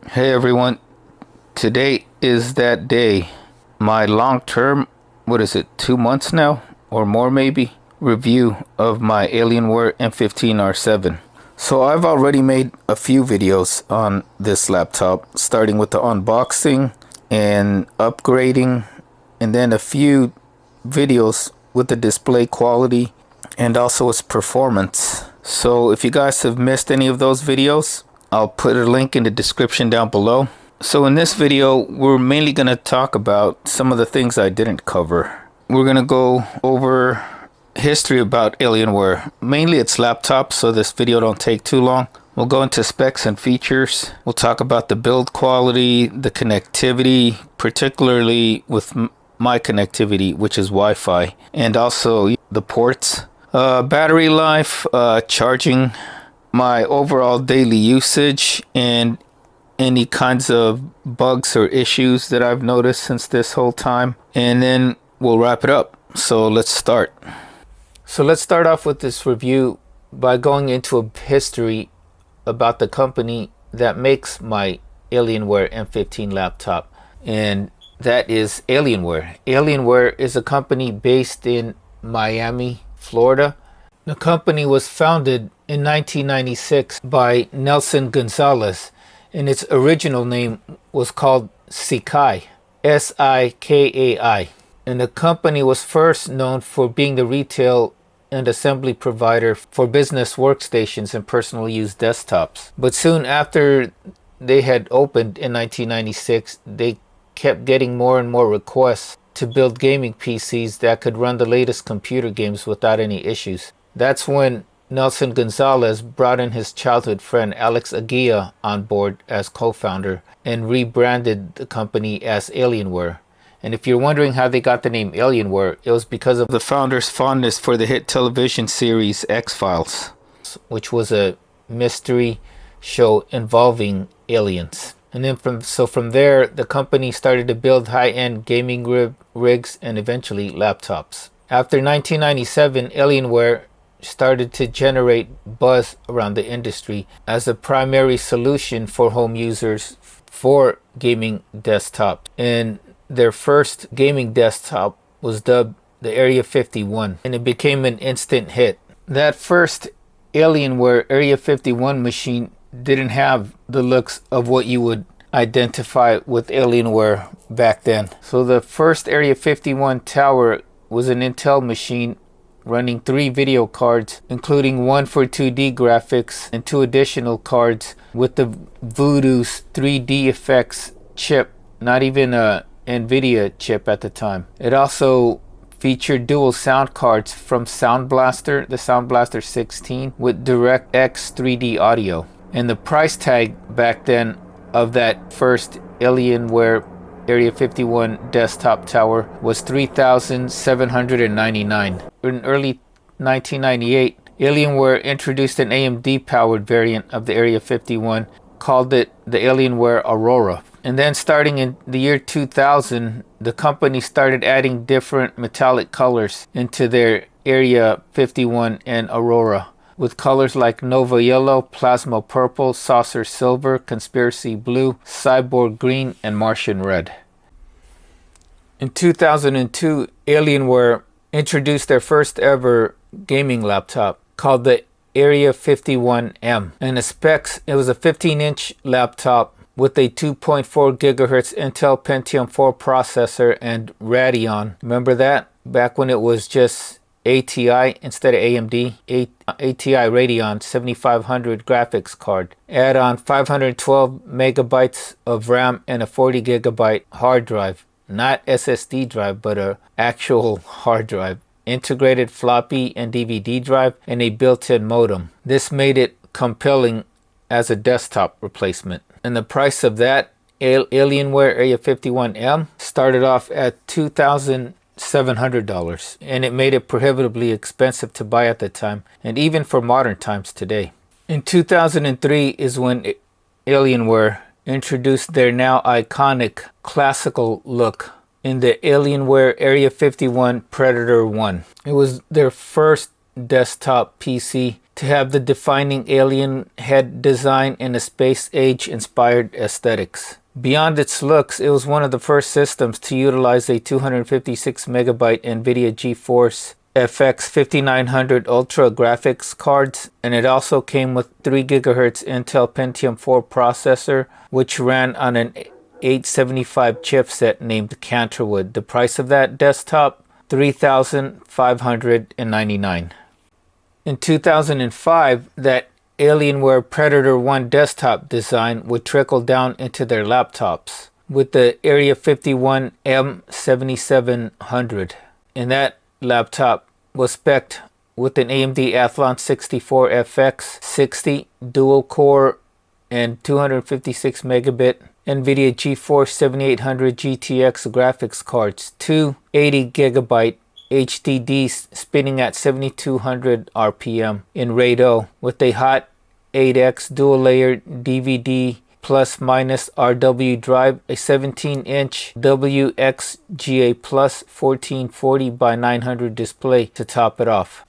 Hey everyone, today is that day. My long term, what is it, 2 months now? Or more maybe? Review of my Alienware M15 R7. So I've already made a few videos on this laptop, starting with the unboxing and upgrading, and then a few videos with the display quality and also its performance. So if you guys have missed any of those videos, I'll put a link in the description down below. So in this video, we're mainly going to talk about some of the things I didn't cover. We're going to go over history about Alienware, mainly its laptop, so this video don't take too long. We'll go into specs and features. We'll talk about the build quality, the connectivity, particularly with my connectivity, which is Wi-Fi, and also the ports, battery life, charging, my overall daily usage, and any kinds of bugs or issues that I've noticed since this whole time. And then we'll wrap it up. So let's start. So let's start off with this review by going into a history about the company that makes my Alienware M15 laptop, and that is Alienware. Alienware is a company based in Miami, Florida. The company was founded in 1996 by Nelson Gonzalez, and its original name was called Sikai, Sikai. And the company was first known for being the retail and assembly provider for business workstations and personal use desktops. But soon after they had opened in 1996, they kept getting more and more requests to build gaming PCs that could run the latest computer games without any issues. That's when Nelson Gonzalez brought in his childhood friend Alex Aguilla on board as co-founder and rebranded the company as Alienware. And if you're wondering how they got the name Alienware, it was because of the founder's fondness for the hit television series X-Files, which was a mystery show involving aliens. And then from there, the company started to build high-end gaming rigs and eventually laptops. After 1997, Alienware started to generate buzz around the industry as a primary solution for home users for gaming desktop. And their first gaming desktop was dubbed the Area 51, and it became an instant hit. That first Alienware Area 51 machine didn't have the looks of what you would identify with Alienware back then. So the first Area 51 tower was an Intel machine running 3 video cards, including one for 2D graphics and 2 additional cards with the Voodoo's 3D effects chip, not even a NVIDIA chip at the time. It also featured dual sound cards from Sound Blaster, the Sound Blaster 16, with DirectX 3D audio. And the price tag back then of that first Alienware Area 51 desktop tower was $3,799. In early 1998, Alienware introduced an AMD powered variant of the Area 51, called it the Alienware Aurora. And then starting in the year 2000, the company started adding different metallic colors into their Area 51 and Aurora, with colors like Nova Yellow, Plasma Purple, Saucer Silver, Conspiracy Blue, Cyborg Green, and Martian Red. In 2002, Alienware introduced their first ever gaming laptop called the Area 51M. And the specs, it was a 15-inch laptop with a 2.4 gigahertz Intel Pentium 4 processor and Radeon. Remember that? Back when it was just ATI instead of AMD. ATI Radeon 7500 graphics card. Add on 512 megabytes of RAM and a 40 gigabyte hard drive. Not SSD drive, but an actual hard drive. Integrated floppy and DVD drive and a built-in modem. This made it compelling as a desktop replacement. And the price of that Alienware Area 51M started off at $2,700, and it made it prohibitively expensive to buy at the time, and even for modern times today. In 2003 is when Alienware introduced their now iconic classical look in the Alienware Area 51 Predator 1. It was their first desktop PC to have the defining alien head design and a space age inspired aesthetics. Beyond its looks, it was one of the first systems to utilize a 256 megabyte NVIDIA GeForce FX 5900 Ultra graphics cards, and it also came with 3 GHz Intel Pentium 4 processor, which ran on an 875 chipset named Canterwood. The price of that desktop, $3,599. In 2005, that Alienware Predator 1 desktop design would trickle down into their laptops with the Area 51 M7700. And that laptop was spec'd with an AMD Athlon 64 FX 60 dual core and 256 megabit NVIDIA GeForce 7800 GTX graphics cards, 2 80 gigabyte HDDs spinning at 7200 RPM in RAID 0 with a hot 8X dual layer DVD plus minus RW drive, a 17-inch WXGA plus 1440 by 900 display to top it off.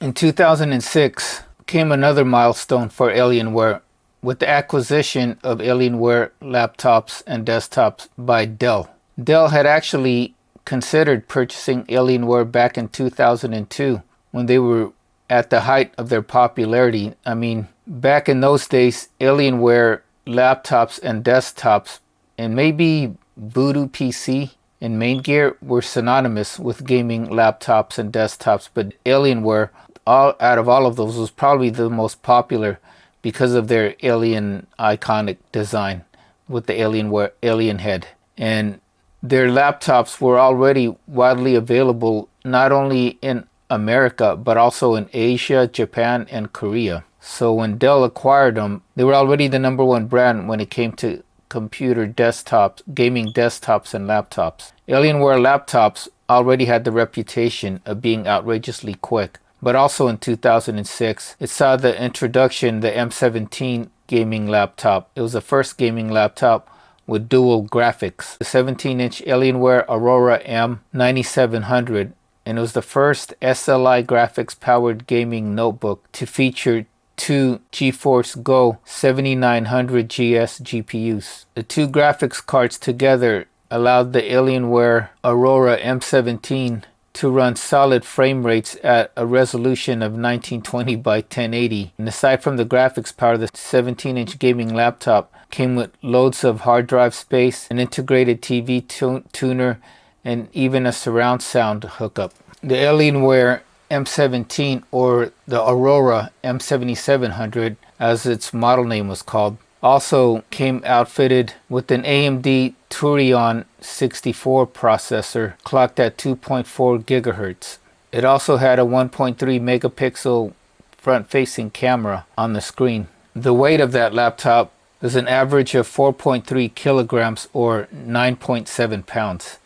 In 2006 came another milestone for Alienware with the acquisition of Alienware laptops and desktops by Dell. Dell had actually considered purchasing Alienware back in 2002 when they were at the height of their popularity. I mean, back in those days, Alienware laptops and desktops, and maybe Voodoo PC and Main Gear, were synonymous with gaming laptops and desktops, but Alienware, out of all of those, was probably the most popular because of their alien iconic design with the Alienware alien head. And their laptops were already widely available not only in America but also in Asia, Japan, and Korea. So when Dell acquired them, they were already the #1 brand when it came to computer desktops, gaming desktops and laptops. Alienware laptops already had the reputation of being outrageously quick, but also in 2006, it saw the introduction, the M17 gaming laptop. It was the first gaming laptop with dual graphics. The 17-inch Alienware Aurora M9700, and it was the first SLI graphics powered gaming notebook to feature 2 GeForce Go 7900 GS GPUs. The 2 graphics cards together allowed the Alienware Aurora M17 to run solid frame rates at a resolution of 1920 by 1080. And aside from the graphics power, the 17-inch gaming laptop came with loads of hard drive space, an integrated TV tuner, and even a surround sound hookup. The Alienware M17, or the Aurora M7700 as its model name was called, also came outfitted with an AMD Turion 64 processor clocked at 2.4 gigahertz. It also had a 1.3 megapixel front-facing camera on the screen. The weight of that laptop is an average of 4.3 kilograms or 9.7 pounds.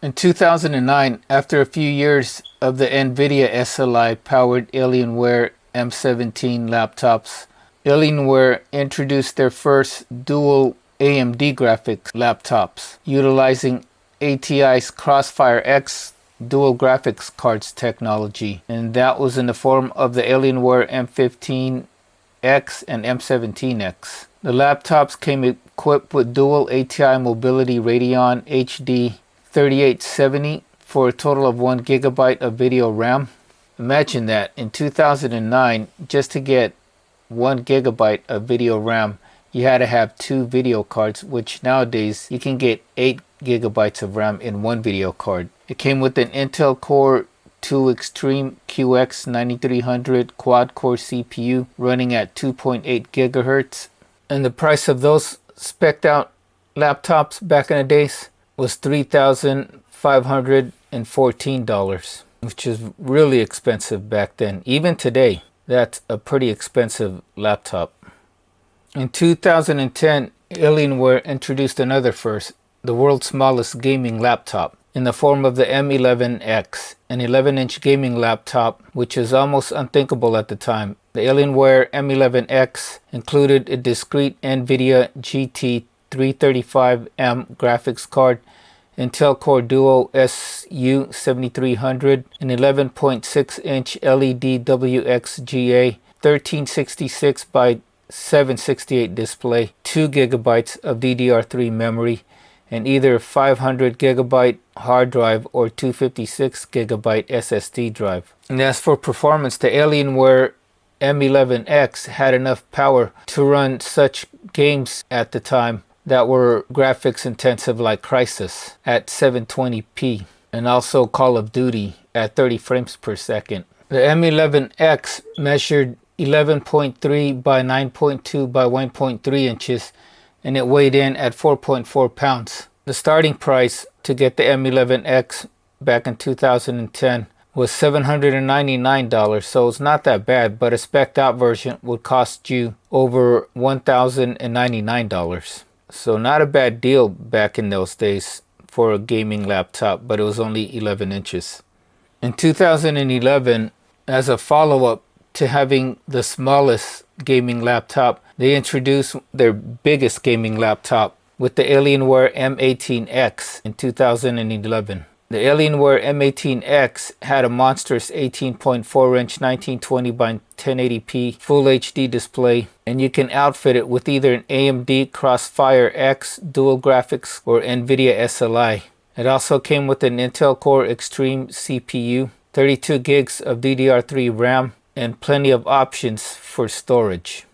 In 2009, after a few years of the NVIDIA SLI powered Alienware M17 laptops, Alienware introduced their first dual AMD graphics laptops utilizing ATI's Crossfire X dual graphics cards technology, and that was in the form of the Alienware M15X and M17X. The laptops came equipped with dual ATI Mobility Radeon HD 3870 for a total of 1 gigabyte of video RAM. Imagine that, in 2009, just to get 1 gigabyte of video RAM, you had to have 2 video cards, which nowadays you can get 8 gigabytes of RAM in one video card. It came with an Intel Core 2 Extreme QX 9300 quad-core CPU running at 2.8 gigahertz. And the price of those spec'd out laptops back in the days was $3,514, which is really expensive back then. Even today, that's a pretty expensive laptop. In 2010, Alienware introduced another first, the world's smallest gaming laptop, in the form of the M11X, an 11-inch gaming laptop, which is almost unthinkable at the time. The Alienware M11X included a discrete NVIDIA GT 335M graphics card, Intel Core Duo SU7300, an 11.6-inch LED WXGA 1366 by 768 display, 2 gigabytes of DDR3 memory, and either 500 gigabyte hard drive or 256 gigabyte SSD drive. And as for performance, the Alienware M11X had enough power to run such games at the time that were graphics intensive like Crysis at 720p and also Call of Duty at 30 frames per second. The M11X measured 11.3 by 9.2 by 1.3 inches and it weighed in at 4.4 pounds. The starting price to get the M11X back in 2010 was $799, so it's not that bad, but a spec'd out version would cost you over $1,099. So not a bad deal back in those days for a gaming laptop, but it was only 11 inches. In 2011, as a follow-up to having the smallest gaming laptop, they introduced their biggest gaming laptop with the Alienware M18X in 2011. The Alienware M18X had a monstrous 18.4-inch 1920 by 1080p Full HD display, and you can outfit it with either an AMD Crossfire X dual graphics or NVIDIA SLI. It also came with an Intel Core Extreme CPU, 32 gigs of DDR3 RAM, and plenty of options for storage.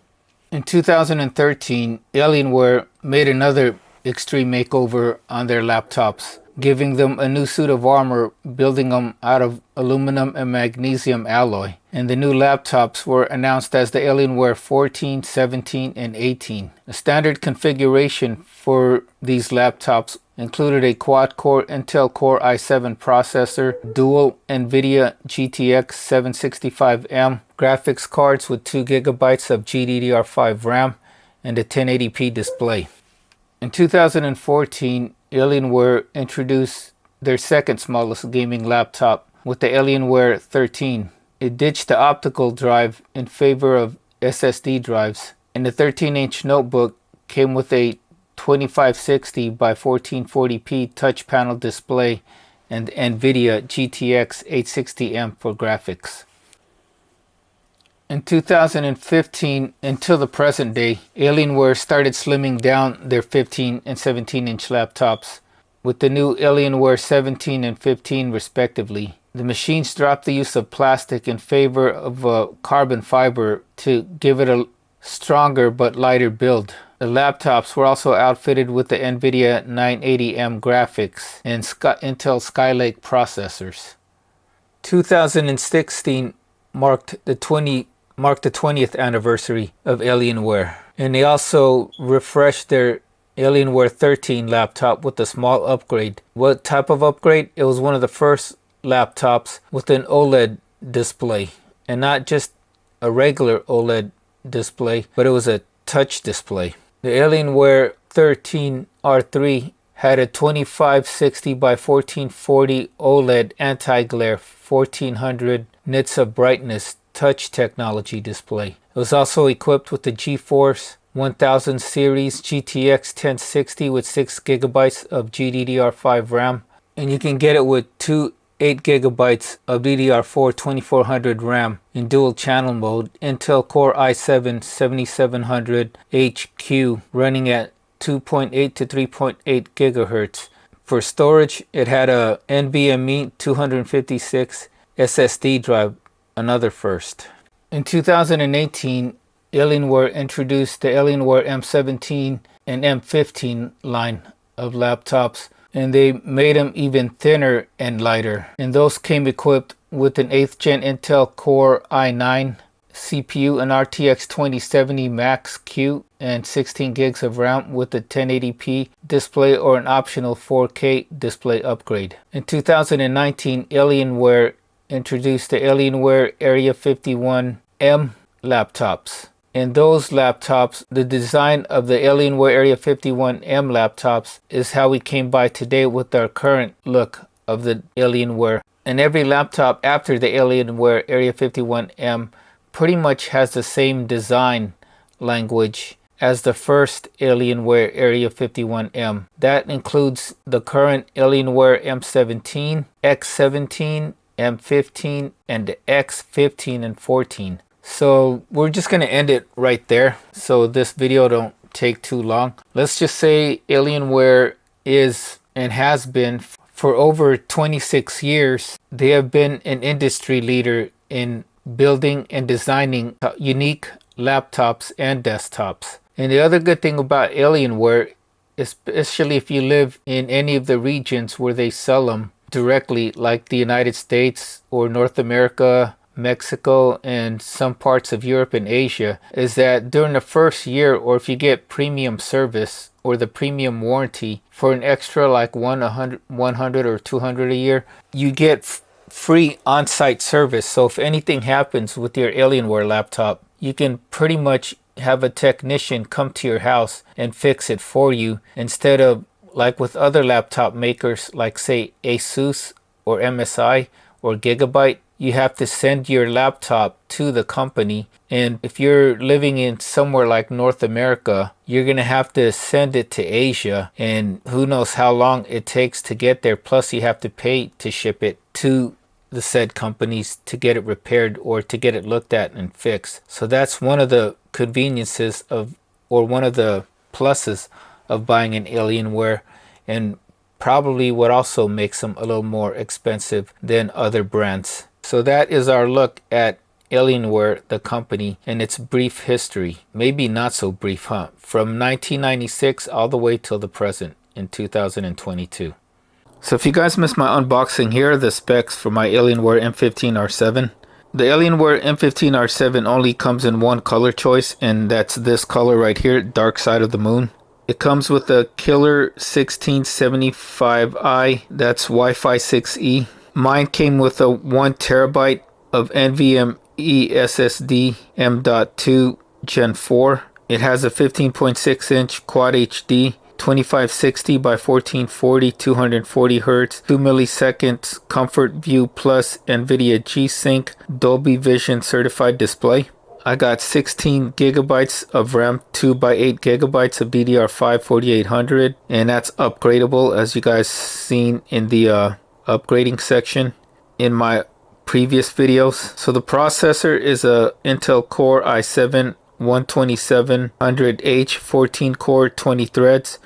In 2013, Alienware made another extreme makeover on their laptops, giving them a new suit of armor, building them out of aluminum and magnesium alloy. And the new laptops were announced as the Alienware 14, 17, and 18. The standard configuration for these laptops included a quad-core Intel Core i7 processor, dual NVIDIA GTX 765M, graphics cards with 2 gigabytes of GDDR5 RAM, and a 1080p display. In 2014, Alienware introduced their second smallest gaming laptop with the Alienware 13. It ditched the optical drive in favor of SSD drives, and the 13-inch notebook came with a 2560 by 1440p touch panel display and NVIDIA GTX 860M for graphics. In 2015 until the present day, Alienware started slimming down their 15 and 17-inch laptops with the new Alienware 17 and 15 respectively. The machines dropped the use of plastic in favor of carbon fiber to give it a stronger but lighter build. The laptops were also outfitted with the NVIDIA 980M graphics and Intel Skylake processors. 2016 marked the 20th anniversary of Alienware, and they also refreshed their Alienware 13 laptop with a small upgrade. What type of upgrade? It was one of the first laptops with an OLED display, and not just a regular OLED display, but it was a touch display. The Alienware 13 R3 had a 2560 by 1440 OLED anti-glare 1400 nits of brightness touch technology display. It was also equipped with the GeForce 1000 series GTX 1060 with 6 gigabytes of GDDR5 RAM, and you can get it with two 8 gigabytes of DDR4 2400 RAM in dual channel mode, Intel Core i7 7700HQ running at 2.8 to 3.8 gigahertz. For storage, it had a NVMe 256 SSD drive, another first. In 2018, Alienware introduced the Alienware M17 and M15 line of laptops, and they made them even thinner and lighter. And those came equipped with an 8th gen Intel Core i9 CPU, an RTX 2070 Max Q, and 16 gigs of RAM with a 1080p display or an optional 4K display upgrade. In 2019, Alienware introduced the Alienware Area 51M laptops. In those laptops, the design of the Alienware Area 51M laptops is how we came by today with our current look of the Alienware. And every laptop after the Alienware Area 51M pretty much has the same design language as the first Alienware Area 51M. That includes the current Alienware M17, X17, M15, and the X15 and 14. So we're just going to end it right there so this video don't take too long. Let's just say Alienware is and has been for over 26 years. They have been an industry leader in building and designing unique laptops and desktops. And the other good thing about Alienware, especially if you live in any of the regions where they sell them directly, like the United States or North America, Mexico, and some parts of Europe and Asia, is that during the first year, or if you get premium service or the premium warranty for an extra like 100 or 200 a year, you get free on-site service. So if anything happens with your Alienware laptop, you can pretty much have a technician come to your house and fix it for you, instead of like with other laptop makers like say Asus or MSI or Gigabyte. You have to send your laptop to the company, and if you're living in somewhere like North America, you're gonna have to send it to Asia, and who knows how long it takes to get there. Plus you have to pay to ship it to the said companies to get it repaired or to get it looked at and fixed. So that's one of the conveniences of, or one of the pluses of buying an Alienware, and probably what also makes them a little more expensive than other brands. So that is our look at Alienware, the company, and its brief history. Maybe not so brief, huh? From 1996 all the way till the present in 2022. So if you guys missed my unboxing, here are the specs for my Alienware M15 R7. The Alienware M15 R7 only comes in one color choice, and that's this color right here, Dark Side of the Moon. It comes with a killer 1675i, that's Wi-Fi 6E. Mine came with a 1 terabyte of NVMe SSD M.2 Gen 4. It has a 15.6 inch Quad HD, 2560 by 1440, 240 Hz, 2 milliseconds Comfort View Plus NVIDIA G-Sync Dolby Vision certified display. I got 16 gigabytes of RAM, 2 by 8 gigabytes of DDR5 4800, and that's upgradable, as you guys seen in the upgrading section in my previous videos. So the processor is a Intel Core i7 12700H, 14 core, 20 threads,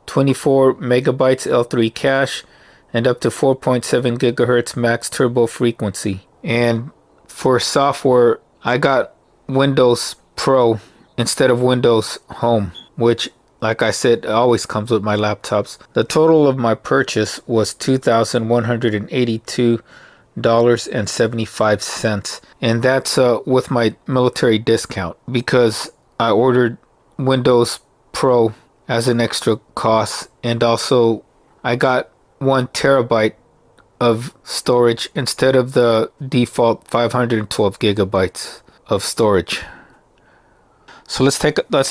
24 megabytes L3 cache, and up to 4.7 gigahertz max turbo frequency. And for software, I got Windows Pro instead of Windows Home, which, like I said, always comes with my laptops. The total of my purchase was $2,182.75, and that's with my military discount, because I ordered Windows Pro as an extra cost, and also I got 1 terabyte of storage instead of the default 512 gigabytes of storage. So let's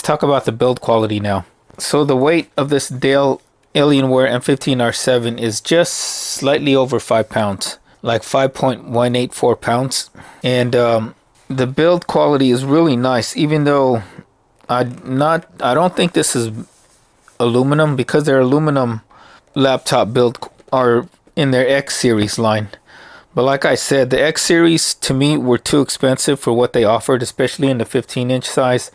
talk about the build quality now. So the weight of this Dell Alienware M15 R7 is just slightly over 5 pounds, like 5.184 pounds. And the build quality is really nice, even though I don't think this is aluminum, because their aluminum laptop build are in their X series line. But like I said, the X series to me were too expensive for what they offered, especially in the 15-inch size.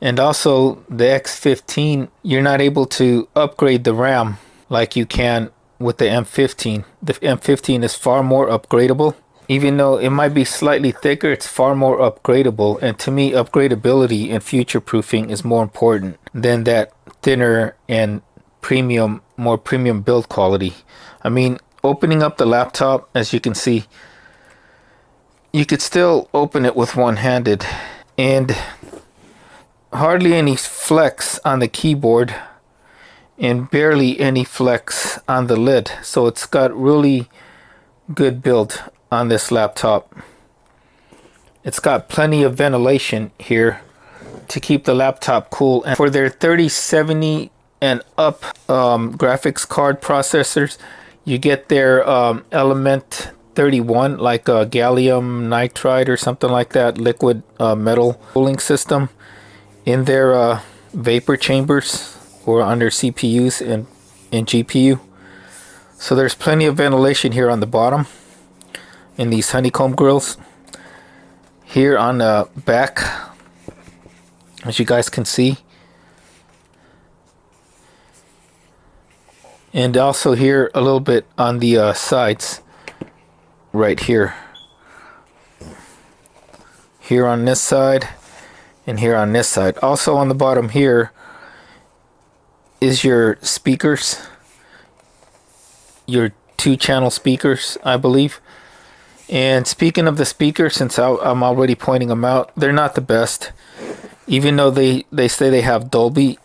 And also the X15, you're not able to upgrade the RAM like you can with the M15. The M15 is far more upgradable. Even though it might be slightly thicker, it's far more upgradable. And to me, upgradability and future proofing is more important than that thinner and more premium build quality. I mean, opening up the laptop, as you can see, you could still open it with one-handed, and hardly any flex on the keyboard and barely any flex on the lid. So it's got really good build on this laptop. It's got plenty of ventilation here to keep the laptop cool. And for their 3070 and up graphics card processors, you get their Element 31, like a gallium nitride or something like that, liquid metal cooling system in their vapor chambers or under CPUs and GPU. So there's plenty of ventilation here on the bottom in these honeycomb grills. Here on the back, as you guys can see, and also here a little bit on the sides right here on this side and here on this side. Also on the bottom here is your speakers, your 2-channel speakers, I believe. And speaking of the speakers, since I'm already pointing them out, they're not the best. Even though they say they have Dolby,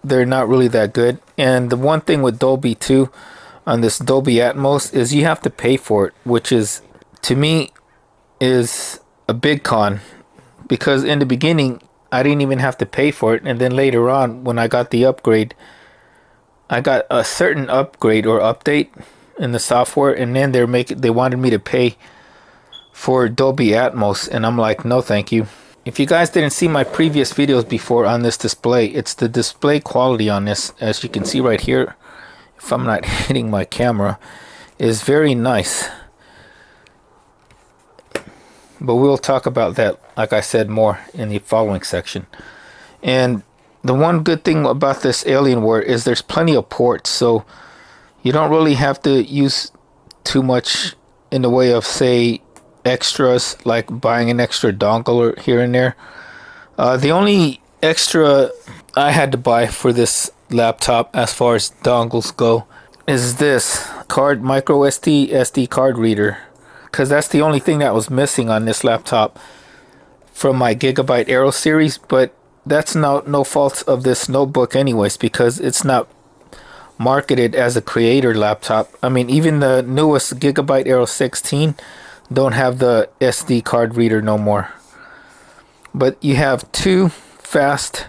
they're not really that good. And the one thing with Dolby too, on this Dolby Atmos, is you have to pay for it, which is, to me, is a big con. Because in the beginning, I didn't even have to pay for it. And then later on, when I got the upgrade, I got a certain upgrade or update in the software, and then they wanted me to pay for Dolby Atmos, and I'm like, no thank you. If you guys didn't see my previous videos before on this display, it's the display quality on this, as you can see right here, if I'm not hitting my camera, is very nice. But we'll talk about that, like I said, more in the following section. And the one good thing about this Alienware is there's plenty of ports, so you don't really have to use too much in the way of, say, extras, like buying an extra dongle or here and there. The only extra I had to buy for this laptop as far as dongles go is this micro SD card reader, because that's the only thing that was missing on this laptop from my Gigabyte Aero series. But that's no fault of this notebook anyways, because it's not marketed as a creator laptop. I mean, even the newest Gigabyte Aero 16 don't have the SD card reader no more. But you have 2 fast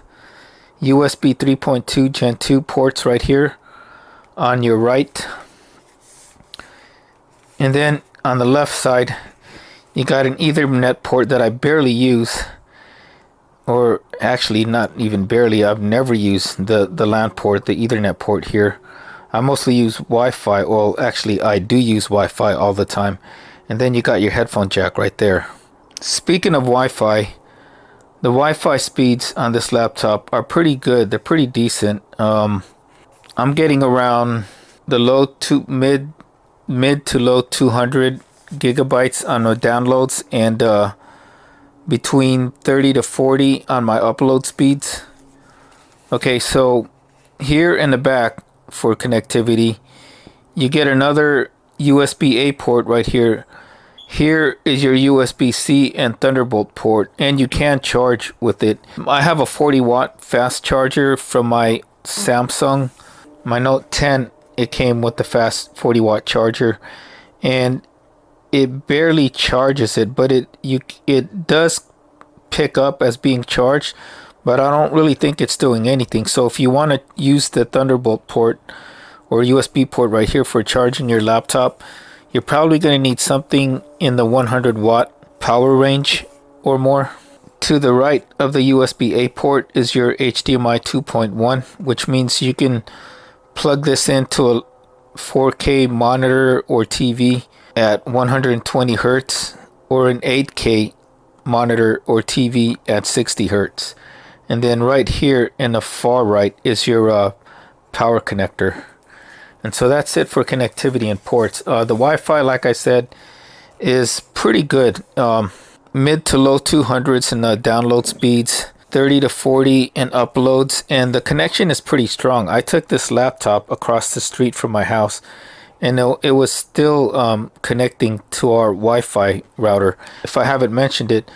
USB 3.2 Gen 2 ports right here on your right. And then on the left side, you got an Ethernet port that I barely use. Or actually, not even barely. I've never used the LAN port, the Ethernet port here. I mostly use Wi-Fi. Well, actually, I do use Wi-Fi all the time. And then you got your headphone jack right there. Speaking of Wi-Fi, the Wi-Fi speeds on this laptop are pretty good. They're pretty decent. I'm getting around the mid to low 200 gigabytes on the downloads, and between 30 to 40 on my upload speeds. Okay, so here in the back for connectivity, you get another USB-A port right here. Here is your USB-C and Thunderbolt port, and you can charge with it. I have a 40-watt fast charger from my Samsung. My Note 10, it came with the fast 40-watt charger, and it barely charges it, but it does pick up as being charged, but I don't really think it's doing anything. So if you want to use the Thunderbolt port or USB port right here for charging your laptop, you're probably going to need something in the 100-watt power range or more. To the right of the USB-A port is your HDMI 2.1, which means you can plug this into a 4K monitor or TV at 120 Hertz, or an 8K monitor or TV at 60 Hertz. And then right here in the far right is your power connector. And so that's it for connectivity and ports. The Wi-Fi, like I said, is pretty good. Mid to low 200s in the download speeds, 30 to 40 in uploads, and the connection is pretty strong. I took this laptop across the street from my house, and it was still connecting to our Wi-Fi router. If I haven't mentioned it,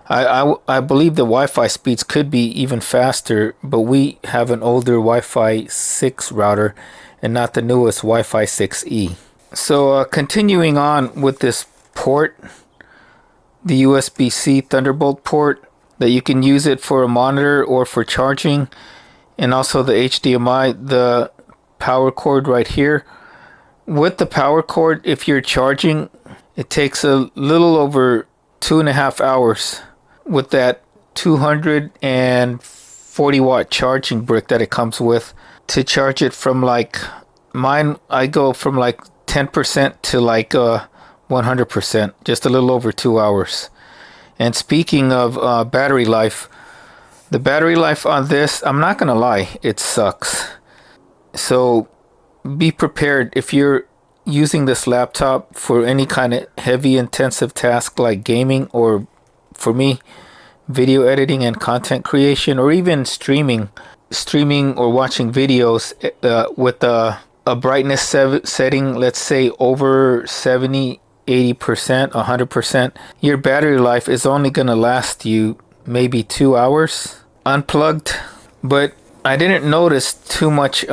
I believe the Wi-Fi speeds could be even faster, but we have an older Wi-Fi 6 router and not the newest Wi-Fi 6E. So continuing on with this port, the USB-C Thunderbolt port, that you can use it for a monitor or for charging, and also the HDMI, the power cord right here. With the power cord, if you're charging, it takes a little over 2.5 hours with that 250 40-watt charging brick that it comes with to charge it from like mine. I go from like 10% to like 100%, just a little over 2 hours. And speaking of battery life, the battery life on this, I'm not gonna lie, it sucks. So be prepared if you're using this laptop for any kind of heavy intensive task like gaming, or for me, video editing and content creation, or even streaming or watching videos with a brightness setting, let's say over 70, 80%, 100%. Your battery life is only going to last you maybe 2 hours unplugged. But I didn't notice too much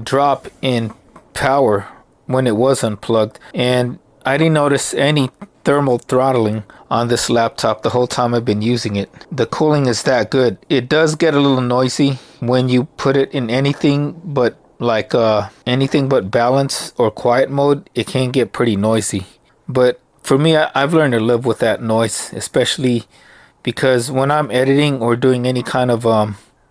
drop in power when it was unplugged, and I didn't notice any thermal throttling on this laptop the whole time I've been using it. The cooling is that good. It does get a little noisy when you put it in anything but balance or quiet mode. It can get pretty noisy, but for me, I've learned to live with that noise, especially because when I'm editing or doing any kind of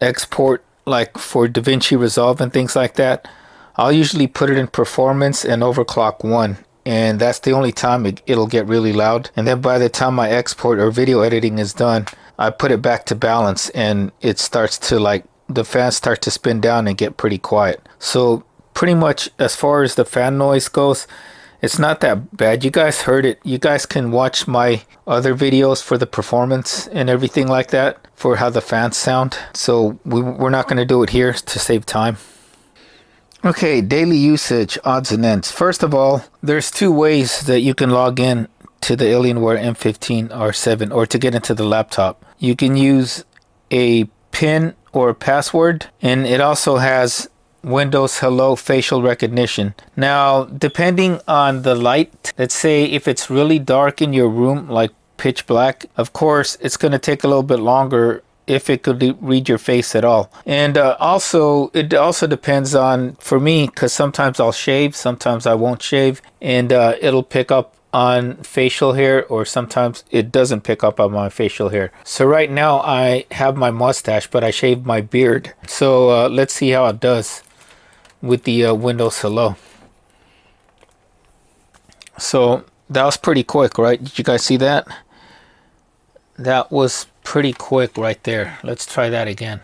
export, like for DaVinci Resolve and things like that, I'll usually put it in performance and overclock 1, and that's the only time it'll get really loud. And then by the time my export or video editing is done, I put it back to balance, and it starts to, like, the fans start to spin down and get pretty quiet. So pretty much as far as the fan noise goes, it's not that bad. You guys heard it. You guys can watch my other videos for the performance and everything like that, for how the fans sound. So we're not going to do it here to save time. Okay, daily usage, odds and ends. First of all, there's 2 ways that you can log in to the Alienware M15 R7, or to get into the laptop. You can use a PIN or a password, and it also has Windows Hello facial recognition. Now, depending on the light, let's say if it's really dark in your room, like pitch black, of course, it's going to take a little bit longer if it could read your face at all. And it also depends on, for me, because sometimes I'll shave, sometimes I won't shave, and it'll pick up on facial hair, or sometimes it doesn't pick up on my facial hair. So right now I have my mustache, but I shaved my beard. So let's see how it does with the Windows Hello. So that was pretty quick, right? Did you guys see that? That was pretty quick right there. Let's try that again.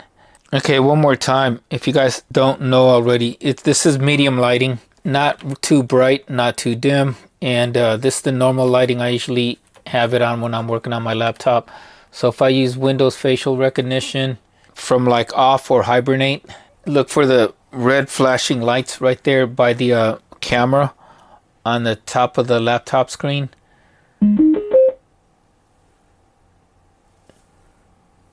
Okay, one more time. If you guys don't know already, this is medium lighting, not too bright, not too dim, and this is the normal lighting I usually have it on when I'm working on my laptop. So if I use Windows facial recognition from like off or hibernate, look for the red flashing lights right there by the camera on the top of the laptop screen.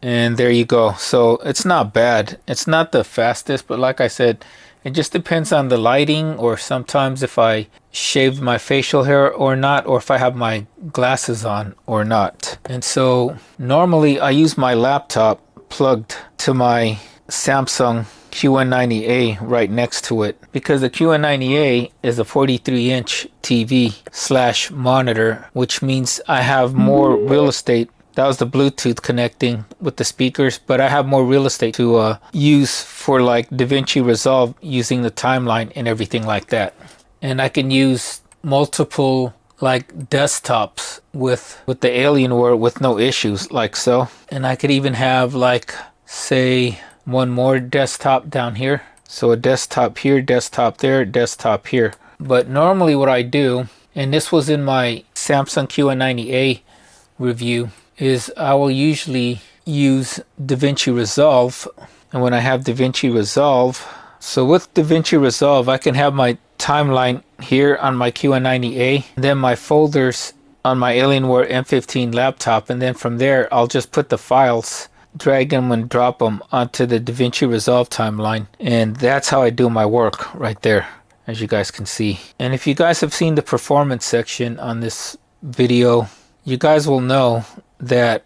And there you go. So it's not bad. It's not the fastest, but like I said, it just depends on the lighting, or sometimes if I shaved my facial hair or not, or if I have my glasses on or not. And so normally I use my laptop plugged to my Samsung QN90A right next to it, because the QN90A is a 43-inch TV / monitor, which means I have more real estate. That was the Bluetooth connecting with the speakers, but I have more real estate to use for like DaVinci Resolve, using the timeline and everything like that. And I can use multiple like desktops with the Alienware with no issues, like so. And I could even have, like, say, one more desktop down here. So a desktop here, desktop there, desktop here. But normally what I do, and this was in my Samsung QN90A review, is I will usually use DaVinci Resolve. And when I have DaVinci Resolve, so with DaVinci Resolve, I can have my timeline here on my QN90A, and then my folders on my Alienware M15 laptop, and then from there I'll just put the files, drag them and drop them onto the DaVinci Resolve timeline, and that's how I do my work right there, as you guys can see. And if you guys have seen the performance section on this video, you guys will know that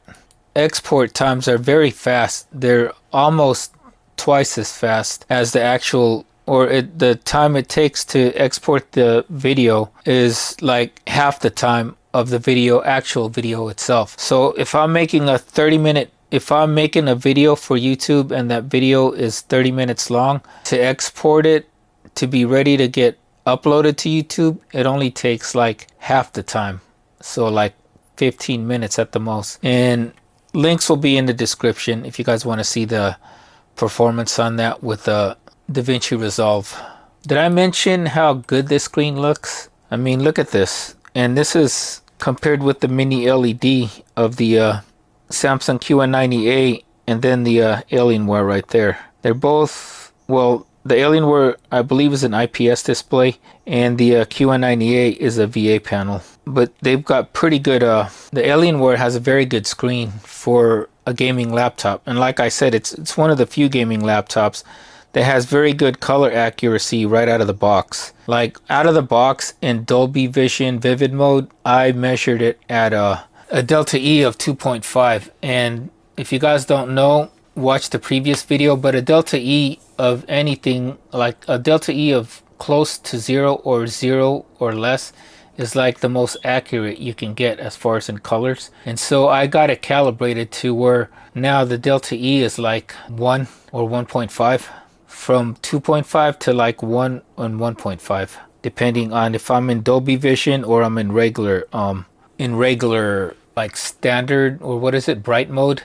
export times are very fast. They're almost twice as fast as the actual, the time it takes to export the video is like half the time of the actual video itself. So if I'm making a 30-minute if I'm making a video for YouTube and that video is 30 minutes long, to export it to be ready to get uploaded to YouTube, it only takes like half the time. So like 15 minutes at the most. And links will be in the description if you guys want to see the performance on that with the DaVinci Resolve. Did I mention how good this screen looks? I mean, look at this. And this is compared with the mini LED of the Samsung QN90A and then the Alienware right there. They're both, well, the Alienware I believe is an IPS display and the QN90A is a VA panel. But they've got pretty good, the Alienware has a very good screen for a gaming laptop. And like I said, it's one of the few gaming laptops that has very good color accuracy right out of the box. Like out of the box in Dolby Vision Vivid mode, I measured it at a delta E of 2.5. And if you guys don't know, watch the previous video, but a delta E of anything, like a delta E of close to 0 or less, is like the most accurate you can get as far as in colors. And so I got it calibrated to where now the delta E is like 1 or 1.5, from 2.5 to like 1 and 1.5, depending on if I'm in Dolby Vision or I'm in regular like standard, or what is it, bright mode.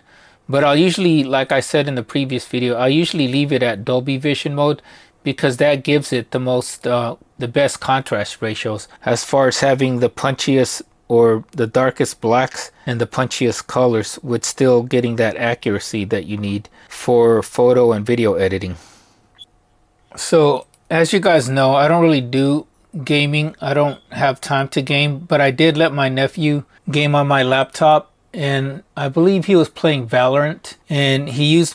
But I'll usually, like I said in the previous video, I'll usually leave it at Dolby Vision mode because that gives it the most the best contrast ratios as far as having the punchiest or the darkest blacks and the punchiest colors, with still getting that accuracy that you need for photo and video editing. So as you guys know, I don't really do gaming. I don't have time to game, but I did let my nephew game on my laptop, and I believe he was playing Valorant, and he was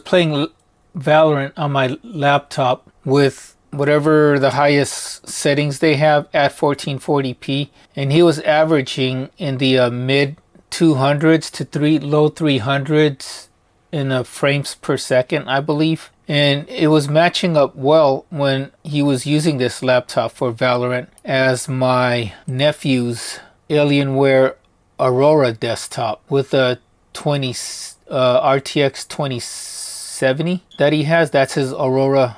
playing Valorant on my laptop with whatever the highest settings they have at 1440p, and he was averaging in the mid 200s to low 300s in frames per second, I believe. And it was matching up well when he was using this laptop for Valorant as my nephew's Alienware Aurora desktop with a RTX 2070 that he has. That's his Aurora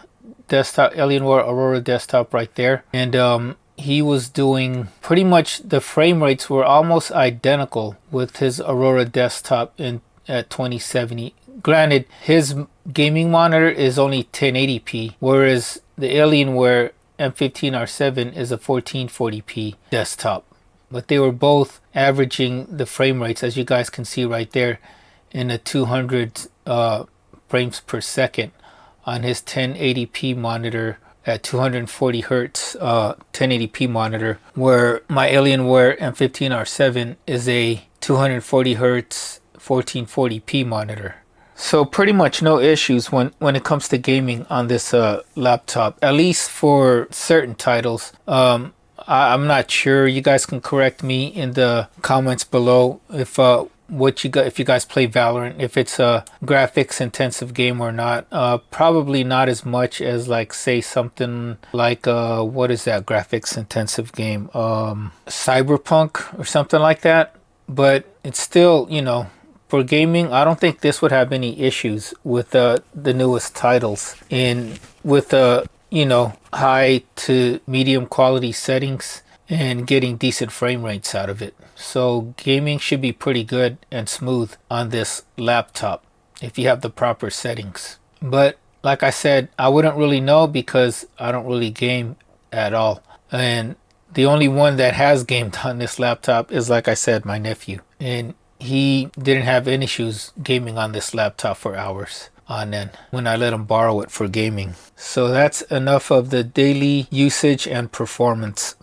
desktop, Alienware Aurora desktop right there. And he was doing pretty much, the frame rates were almost identical with his Aurora desktop at 2070. Granted, his gaming monitor is only 1080p, whereas the Alienware M15 R7 is a 1440p desktop. But they were both averaging the frame rates, as you guys can see right there, in the 200 frames per second on his 1080p monitor at 240 hertz 1080p monitor, where my Alienware M15 R7 is a 240 hertz 1440p monitor. So pretty much no issues when it comes to gaming on this laptop, at least for certain titles. I'm not sure. You guys can correct me in the comments below if if you guys play Valorant, if it's a graphics intensive game or not. Probably not as much as, like, say something like what is that graphics intensive game, Cyberpunk or something like that. But it's still, you know, for gaming, I don't think this would have any issues with the newest titles, and with you know, high to medium quality settings and getting decent frame rates out of it. So gaming should be pretty good and smooth on this laptop if you have the proper settings. But like I said, I wouldn't really know because I don't really game at all. And the only one that has gamed on this laptop is, like I said, my nephew. And he didn't have any issues gaming on this laptop for hours on end when I let him borrow it for gaming. So that's enough of the daily usage and performance.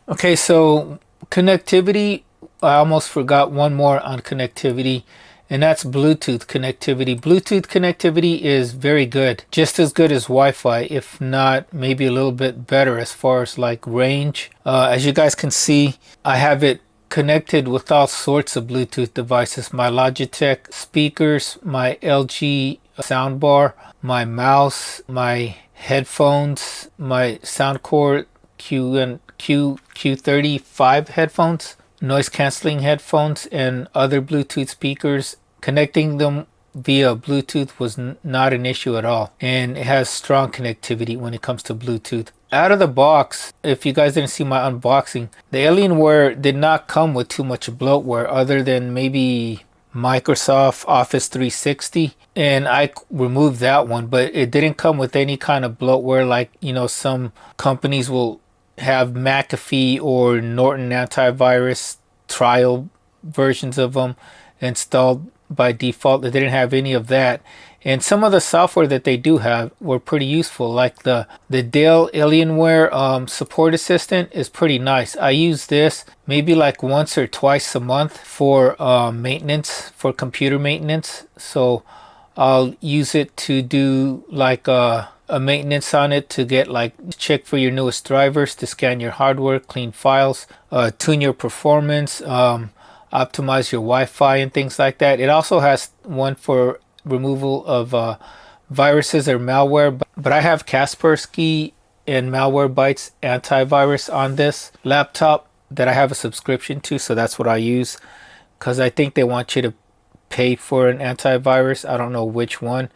Okay, so connectivity, I almost forgot one more on connectivity, and that's Bluetooth connectivity. Bluetooth connectivity is very good, just as good as Wi-Fi, if not maybe a little bit better as far as like range. As you guys can see, I have it connected with all sorts of Bluetooth devices: my Logitech speakers, my LG soundbar, my mouse, my headphones, my Soundcore Q35 headphones, noise cancelling headphones, and other Bluetooth speakers, Connecting them via Bluetooth was not an issue at all, and it has strong connectivity when it comes to Bluetooth. Out of the box, if you guys didn't see my unboxing, the Alienware did not come with too much bloatware other than maybe Microsoft Office 360, and I removed that one, but it didn't come with any kind of bloatware like, you know, some companies will have McAfee or Norton antivirus trial versions of them installed by default. They didn't have any of that, and some of the software that they do have were pretty useful, like the Dell Alienware support assistant is pretty nice. I use this maybe like once or twice a month for maintenance, for computer maintenance. So I'll use it to do like a maintenance on it, to get like check for your newest drivers, to scan your hardware, clean files, tune your performance, optimize your Wi-Fi and things like that. It also has one for removal of viruses or malware, but I have Kaspersky and Malwarebytes antivirus on this laptop that I have a subscription to, so that's what I use, because I think they want you to pay for an antivirus. I don't know which one,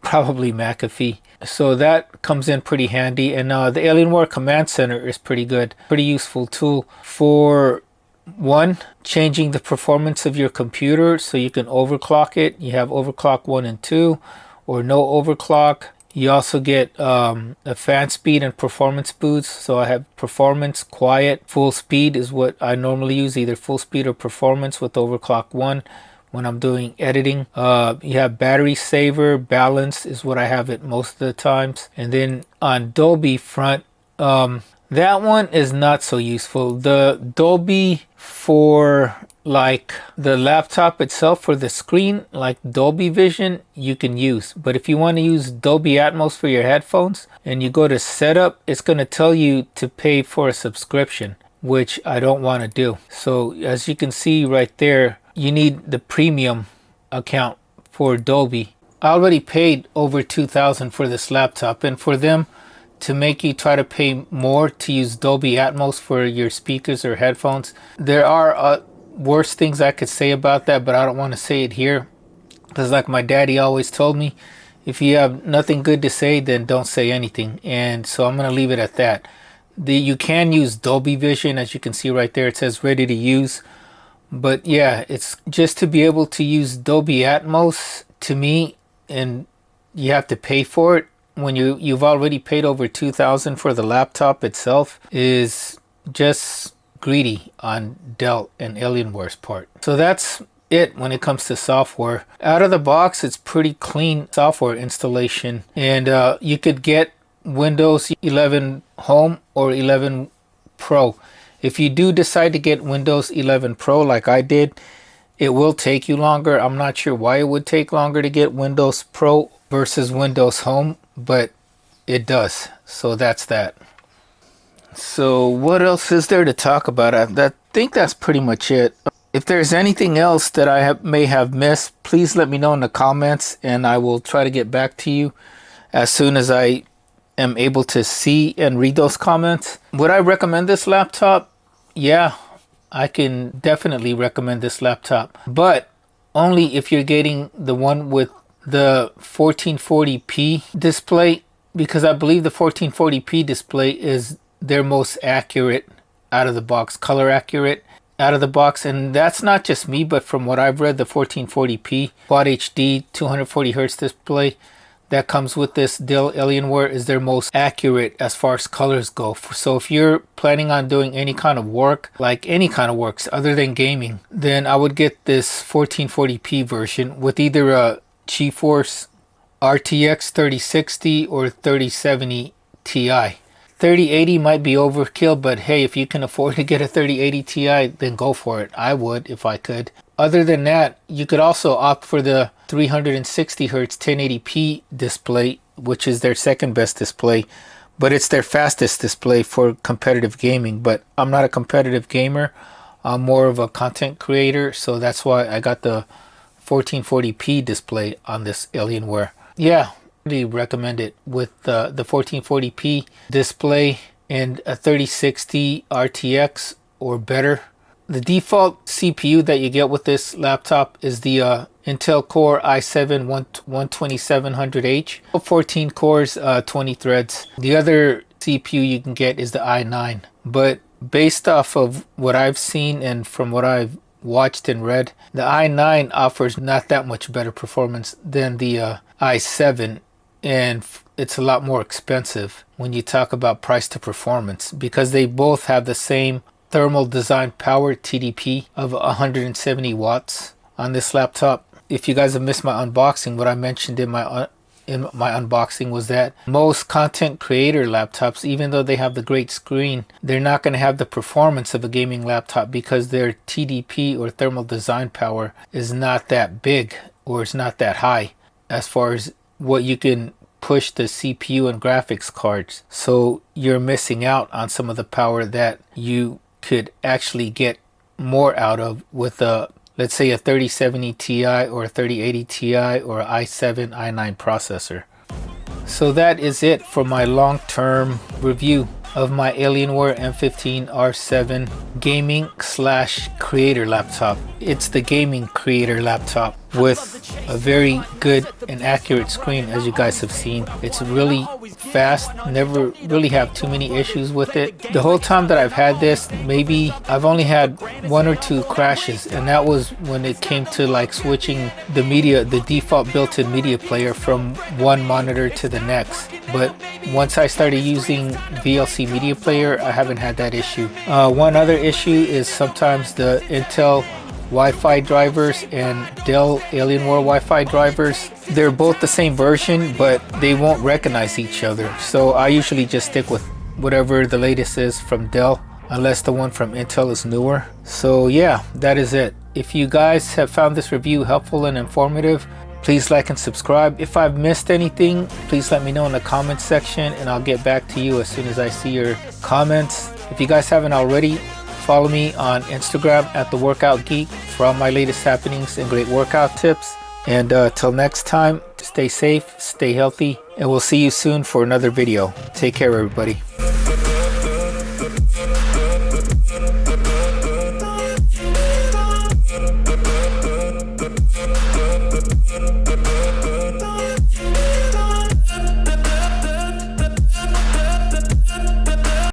probably McAfee. So that comes in pretty handy. And the Alienware Command Center is pretty good, pretty useful tool for one, changing the performance of your computer so you can overclock it. You have overclock 1 and 2 or no overclock. You also get a fan speed and performance boost. So I have performance, quiet, full speed is what I normally use, either full speed or performance with overclock 1 when I'm doing editing. You have battery saver, balance is what I have it most of the times. And then on Dolby front, that one is not so useful. The Dolby for like the laptop itself, for the screen, like Dolby Vision, you can use. But if you want to use Dolby Atmos for your headphones and you go to setup, it's going to tell you to pay for a subscription, which I don't want to do. So as you can see right there, you need the premium account for Dolby. I already paid over $2,000 for this laptop, and for them to make you try to pay more to use Dolby Atmos for your speakers or headphones, there are worse things I could say about that, but I don't want to say it here, because like my daddy always told me, if you have nothing good to say, then don't say anything. And so I'm going to leave it at that. You can use Dolby Vision, as you can see right there, it says ready to use. But yeah, it's just to be able to use Dolby Atmos, to me, and you have to pay for it when you've already paid over $2,000 for the laptop itself, is just greedy on Dell and Alienware's part. So that's it when it comes to software. Out of the box, it's pretty clean software installation, and you could get Windows 11 Home or 11 Pro. If you do decide to get Windows 11 Pro like I did, it will take you longer. I'm not sure why it would take longer to get Windows Pro versus Windows Home, but it does. So that's that. So what else is there to talk about? I think that's pretty much it. If there's anything else that I may have missed, please let me know in the comments, and I will try to get back to you as soon as I am able to see and read those comments. Would I recommend this laptop? Yeah, I can definitely recommend this laptop, but only if you're getting the one with the 1440p display, because I believe the 1440p display is their most accurate out of the box, color accurate out of the box. And that's not just me, but from what I've read, the 1440p Quad HD 240 hertz display that comes with this Dell Alienware is their most accurate as far as colors go. So if you're planning on doing any kind of work, like any kind of works other than gaming, then I would get this 1440p version with either a GeForce RTX 3060 or 3070 Ti. 3080 might be overkill, but hey, if you can afford to get a 3080 Ti, then go for it. I would if I could. Other than that, you could also opt for the 360 Hz 1080p display, which is their second best display, but it's their fastest display for competitive gaming. But I'm not a competitive gamer. I'm more of a content creator, so that's why I got the 1440p display on this Alienware. Yeah, really recommend it with the 1440p display and a 3060 RTX or better. The default CPU that you get with this laptop is the Intel Core i7 12700H, 14 cores, 20 threads. The other CPU you can get is the i9, but based off of what I've seen and from what I've watched and read, the i9 offers not that much better performance than the i7, and it's a lot more expensive when you talk about price to performance, because they both have the same thermal design power TDP of 170 watts on this laptop. If you guys have missed my unboxing, what I mentioned in my unboxing was that most content creator laptops, even though they have the great screen, they're not going to have the performance of a gaming laptop because their TDP or thermal design power is not that big, or it's not that high as far as what you can push the CPU and graphics cards. So you're missing out on some of the power that you could actually get more out of with a, let's say, a 3070 Ti or a 3080 Ti or i7 i9 processor. So that is it for my long-term review of my Alienware M15 R7 gaming slash creator laptop. It's the gaming creator laptop with a very good and accurate screen, as you guys have seen. It's really fast, never really have too many issues with it. The whole time that I've had this, maybe I've only had 1 or 2 crashes, and that was when it came to like switching the media, the default built-in media player from one monitor to the next. But once I started using VLC media player, I haven't had that issue. One other issue is sometimes the Intel Wi-Fi drivers and Dell Alienware Wi-Fi drivers, they're both the same version, but they won't recognize each other. So I usually just stick with whatever the latest is from Dell, unless the one from Intel is newer. So yeah, that is it. If you guys have found this review helpful and informative, please like and subscribe. If I've missed anything, please let me know in the comments section, and I'll get back to you as soon as I see your comments. If you guys haven't already, follow me on Instagram at The Workout Geek for all my latest happenings and great workout tips. And till next time, stay safe, stay healthy, and we'll see you soon for another video. Take care, everybody.